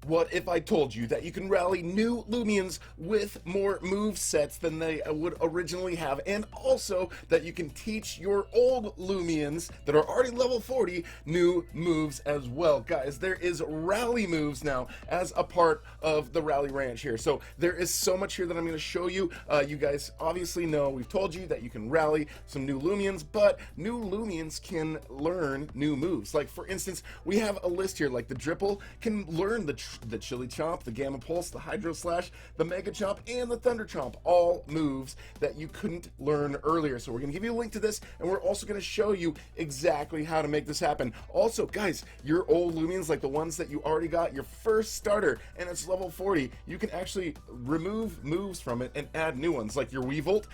What if I told you that you can rally new Loomians with more move sets than they would originally have, and also that you can teach your old Loomians that are already level 40 new moves as well? Guys, there is rally moves now as a part of the Rally Ranch here. So there is so much here that I'm going to show you. You guys obviously know, we've told you that you can rally some new Loomians, but new Loomians can learn new moves. Like, for instance, we have a list here, like the Dripple can learn the Chili Chomp, the Gamma Pulse, the Hydro Slash, the Mega Chomp, and the Thunder Chomp, all moves that you couldn't learn earlier. So we're going to give you a link to this, and we're also going to show you exactly how to make this happen. Also, guys, your old Loomians, like the ones that you already got, your first starter, and it's level 40, you can actually remove moves from it and add new ones. Like your Weevolt,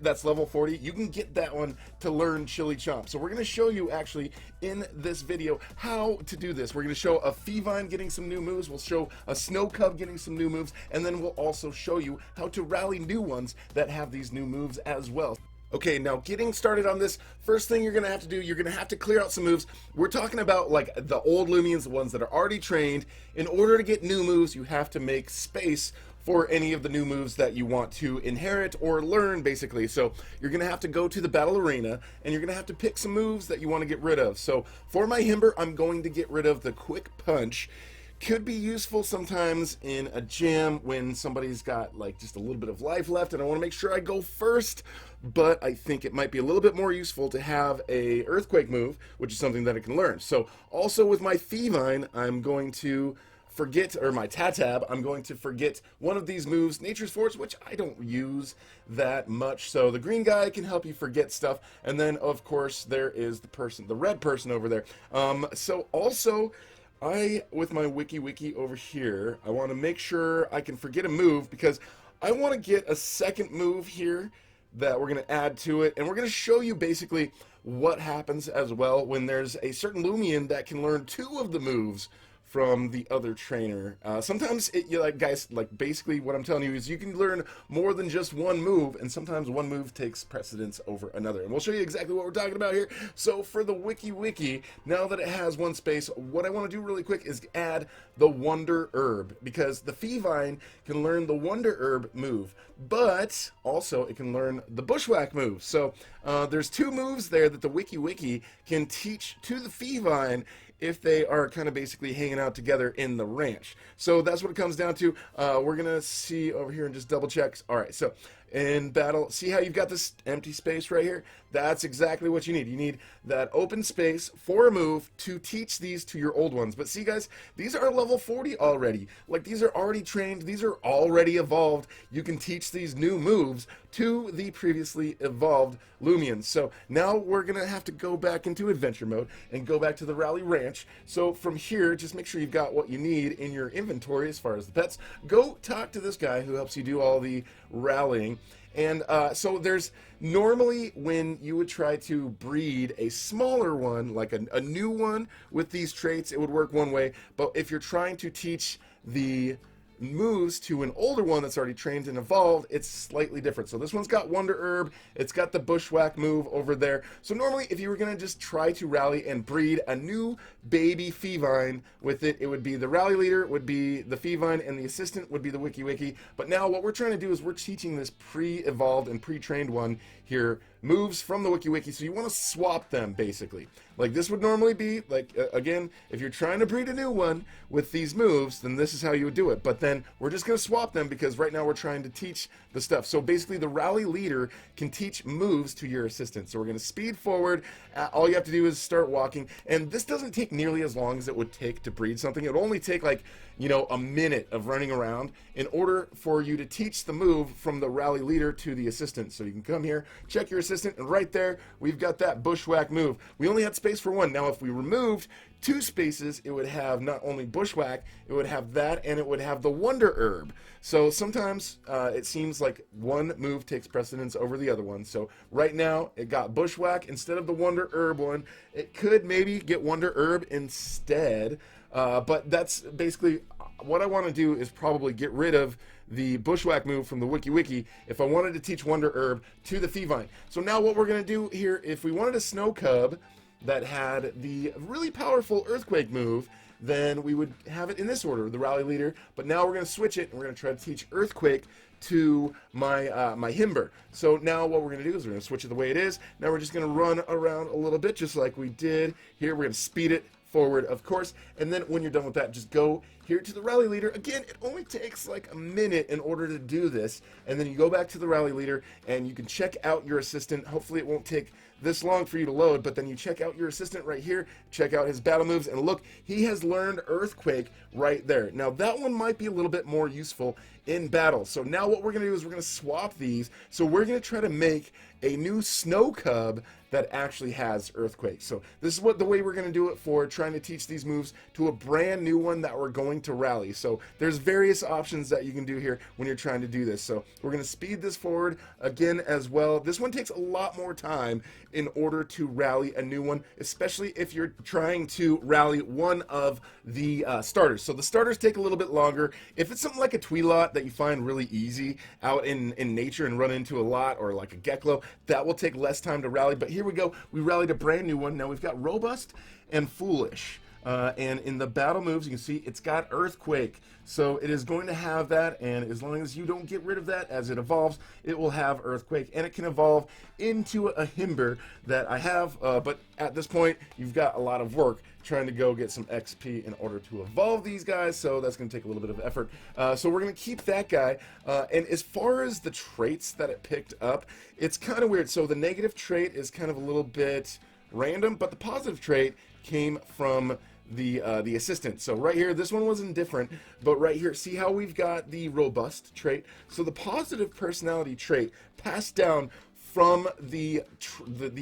that's level 40, you can get that one to learn Chili Chomp. So we're going to show you actually in this video how to do this. We're going to show a Feevine getting some new moves, we'll show a Snow Cub getting some new moves, and then we'll also show you how to rally new ones that have these new moves as well. Okay, now getting started on this, first thing you're going to have to do, you're going to have to clear out some moves. We're talking about like the old Loomians, the ones that are already trained. In order to get new moves, you have to make space for any of the new moves that you want to inherit or learn, basically. So you're going to have to go to the battle arena, and you're going to have to pick some moves that you want to get rid of. So for my Himber, I'm going to get rid of the Quick Punch. Could be useful sometimes in a jam when somebody's got like just a little bit of life left and I want to make sure I go first, but I think it might be a little bit more useful to have a Earthquake move, which is something that it can learn. So also with my Feevine, I'm going to forget, or my Tatab, I'm going to forget one of these moves, Nature's Force, which I don't use that much. So the green guy can help you forget stuff, and then of course there is the red person over there. So also, with my wiki over here, I want to make sure I can forget a move because I want to get a second move here that we're going to add to it, and we're going to show you basically what happens as well when there's a certain Loomian that can learn two of the moves from the other trainer. Sometimes, guys, like basically what I'm telling you is you can learn more than just one move, and sometimes one move takes precedence over another. And we'll show you exactly what we're talking about here. So for the wiki, now that it has one space, what I want to do really quick is add the Wonder Herb, because the Feevine can learn the Wonder Herb move, but also it can learn the Bushwhack move. So there's two moves there that the wiki can teach to the Feevine if they are kind of basically hanging out together in the ranch. So that's what it comes down to. We're gonna see over here and just double check. All right, so in battle, see how you've got this empty space right here? That's exactly what you need. You need that open space for a move to teach these to your old ones. But see, guys, these are level 40 already. Like, these are already trained. These are already evolved. You can teach these new moves to the previously evolved Loomians. So now we're going to have to go back into adventure mode and go back to the Rally Ranch. So from here, just make sure you've got what you need in your inventory as far as the pets. Go talk to this guy who helps you do all the rallying. And so there's normally when you would try to breed a smaller one, like a new one with these traits, it would work one way. But if you're trying to teach the moves to an older one that's already trained and evolved, it's slightly different. So this one's got Wonder Herb, it's got the Bushwhack move over there. So normally if you were going to just try to rally and breed a new baby Feevine with it, it would be the rally leader, would be the Feevine, and the assistant would be the wiki. But now what we're trying to do is we're teaching this pre-evolved and pre-trained one here moves from the wiki, so you want to swap them basically. Like this would normally be like again, if you're trying to breed a new one with these moves, then this is how you would do it. But then we're just going to swap them because right now we're trying to teach the stuff. So basically the rally leader can teach moves to your assistant. So we're going to speed forward. All you have to do is start walking, and this doesn't take nearly as long as it would take to breed something. It would only take like, you know, a minute of running around in order for you to teach the move from the rally leader to the assistant. So you can come here, check your assistant, and right there we've got that Bushwhack move. We only had space for one. Now if we removed 2 spaces, it would have not only Bushwhack, it would have that, and it would have the Wonder Herb. So sometimes it seems like one move takes precedence over the other one. So right now it got Bushwhack instead of the Wonder Herb one. It could maybe get Wonder Herb instead, but that's basically what I want to do is probably get rid of the Bushwhack move from the wiki if I wanted to teach Wonder Herb to the Feevine. So now what we're going to do here, if we wanted a Snow Cub that had the really powerful Earthquake move, then we would have it in this order, the rally leader. But now we're going to switch it, and we're going to try to teach earthquake to my my himber. So now what we're going to do is we're going to switch it the way it is. Now we're just going to run around a little bit, just like we did here. We're going to speed it forward, of course, and then when you're done with that, just go here to the rally leader. Again, it only takes like a minute in order to do this, and then you go back to the rally leader and you can check out your assistant. Hopefully it won't take this long for you to load, but then you check out your assistant right here, check out his battle moves, and look, he has learned earthquake right there. Now that one might be a little bit more useful in battle. So now what we're going to do is we're going to swap these. So we're going to try to make a new snow cub that actually has earthquake. So this is the way we're going to do it for trying to teach these moves to a brand new one that we're going to rally. So there's various options that you can do here when you're trying to do this. So we're going to speed this forward again as well. This one takes a lot more time in order to rally a new one, especially if you're trying to rally one of the starters. So the starters take a little bit longer. If it's something like a Tweelot that you find really easy out in nature and run into a lot, or like a Geklo, that will take less time to rally. But here we go. We rallied a brand new one. Now we've got robust and foolish. And in the battle moves, you can see it's got earthquake. So it is going to have that, and as long as you don't get rid of that as it evolves, it will have earthquake, and it can evolve into a himber that I have. But at this point, you've got a lot of work trying to go get some XP in order to evolve these guys, so that's going to take a little bit of effort. So we're going to keep that guy. And as far as the traits that it picked up, it's kind of weird. So the negative trait is kind of a little bit random, but the positive trait came from the assistant. So right here, this one wasn't different, but right here, see how we've got the robust trait? So the positive personality trait passed down from the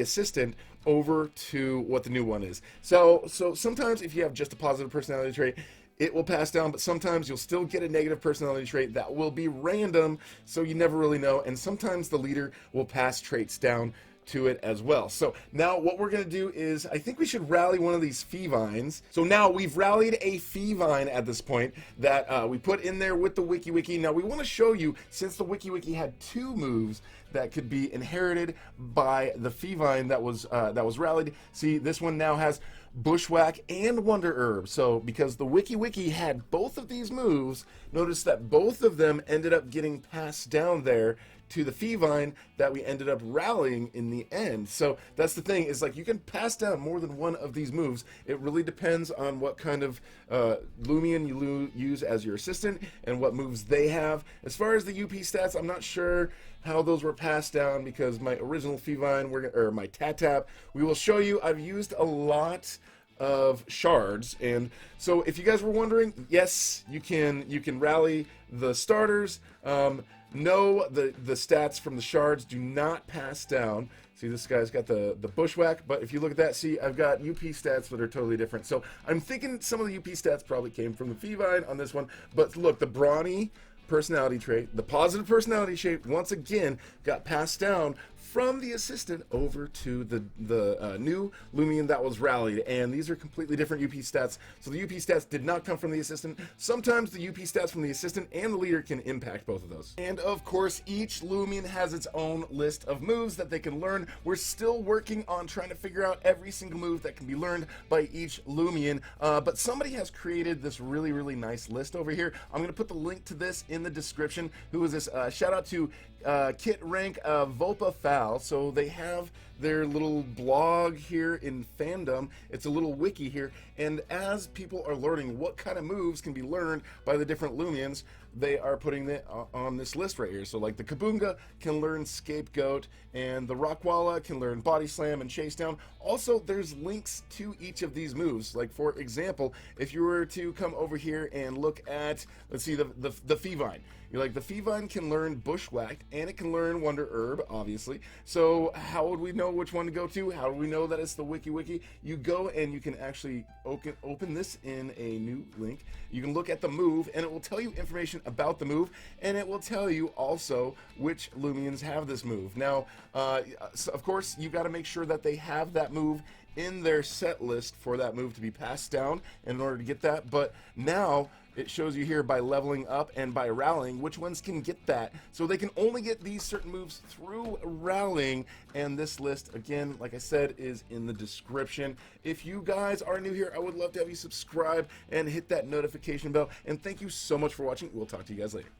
assistant over to what the new one is. So sometimes if you have just a positive personality trait, it will pass down, but sometimes you'll still get a negative personality trait that will be random, so you never really know, and sometimes the leader will pass traits down to it as well. So now what we're going to do is, I think we should rally one of these Fee-Vines. So now we've rallied a Fee-Vine at this point that we put in there with the Wiki. Now we want to show you, since the Wiki had two moves that could be inherited by the Fee-Vine that was rallied. See, this one now has Bushwhack and Wonder Herb. So because the Wiki had both of these moves, notice that both of them ended up getting passed down there to the Fee-Vine that we ended up rallying in the end. So that's the thing, is like you can pass down more than one of these moves. It really depends on what kind of Loomian you use as your assistant and what moves they have. As far as the UP stats, I'm not sure how those were passed down because my original Fee-Vine, or my Tap, we will show you. I've used a lot of shards, and so if you guys were wondering, yes, you can rally the starters. No, the stats from the shards do not pass down. See, this guy's got the Bushwhack, but if you look at that, see, I've got UP stats that are totally different. So I'm thinking some of the UP stats probably came from the Fee-Vine on this one, but look, the brawny personality trait, the positive personality trait, once again got passed down from the assistant over to the new Loomian that was rallied, and these are completely different UP stats. So the UP stats did not come from the assistant. Sometimes the UP stats from the assistant and the leader can impact both of those. And of course, each Loomian has its own list of moves that they can learn. We're still working on trying to figure out every single move that can be learned by each Loomian, but somebody has created this really nice list over here. I'm going to put the link to this in the description. Who is this? Shout out to Kit Rank Vopa Foul. So they have their little blog here in fandom. It's a little wiki here, and as people are learning what kind of moves can be learned by the different Loomians, they are putting it on this list right here. So like the Kabunga can learn Scapegoat, and the Rockwalla can learn Body Slam and Chase Down. Also, there's links to each of these moves. Like for example, if you were to come over here and look at, let's see, the Fee-Vine. You're like, the Fee-Vine can learn Bushwhack, and it can learn Wonder Herb, obviously. So how would we know which one to go to? How do we know that it's the Wiki? You go and you can actually open this in a new link. You can look at the move, and it will tell you information about the move, and it will tell you also which Loomians have this move. Now, so of course, you got to make sure that they have that move in their set list for that move to be passed down in order to get that. But now, it shows you here by leveling up and by rallying which ones can get that. So they can only get these certain moves through rallying, and this list, again, like I said, is in the description. If you guys are new here, I would love to have you subscribe and hit that notification bell, and thank you so much for watching. We'll talk to you guys later.